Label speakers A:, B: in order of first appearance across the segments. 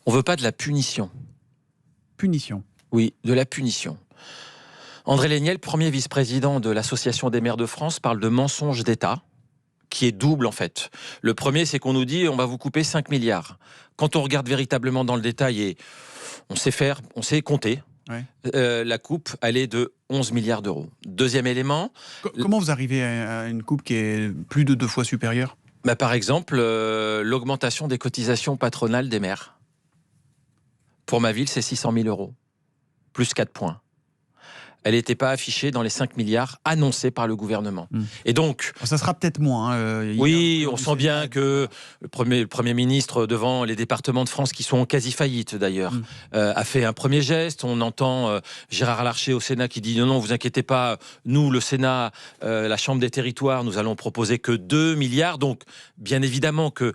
A: On ne veut pas de la punition.
B: Punition.
A: Oui, de la punition. André Léniel, premier vice-président de l'Association des maires de France, parle de mensonge d'État, qui est double en fait. Le premier, c'est qu'on nous dit on va vous couper 5 milliards. Quand on regarde véritablement dans le détail, et on sait faire, on sait compter,
B: Ouais.
A: la coupe, elle est de 11 milliards d'euros. Deuxième élément...
B: Comment vous arrivez à une coupe qui est plus de 2 fois supérieure ?
A: Par exemple, l'augmentation des cotisations patronales des maires. Pour ma ville, c'est 600 000 euros, plus 4 points. Elle n'était pas affichée dans les 5 milliards annoncés par le gouvernement. Et donc...
B: Ça sera peut-être moins.
A: Oui, on sent bien que le Premier ministre, devant les départements de France qui sont en quasi-faillite d'ailleurs, a fait un premier geste. On entend Gérard Larcher au Sénat qui dit non, vous inquiétez pas, nous, le Sénat, la Chambre des territoires, nous allons proposer que 2 milliards. Donc, bien évidemment que...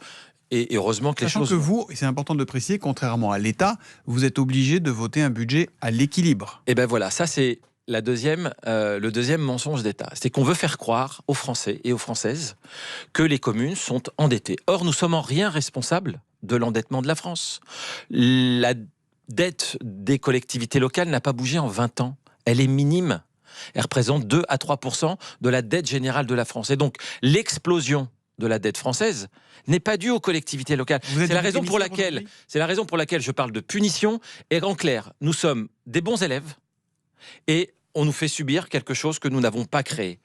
A: Et heureusement que les choses...
B: Sachant que vous, et c'est important de le préciser, contrairement à l'État, vous êtes obligé de voter un budget à l'équilibre.
A: Et ben voilà, ça c'est... le deuxième mensonge d'État, c'est qu'on veut faire croire aux Français et aux Françaises que les communes sont endettées. Or, nous sommes en rien responsables de l'endettement de la France. La dette des collectivités locales n'a pas bougé en 20 ans. Elle est minime. Elle représente 2 à 3% de la dette générale de la France. Et donc, l'explosion de la dette française n'est pas due aux collectivités locales. C'est la raison pour laquelle je parle de punition. Et en clair, nous sommes des bons élèves et on nous fait subir quelque chose que nous n'avons pas créé.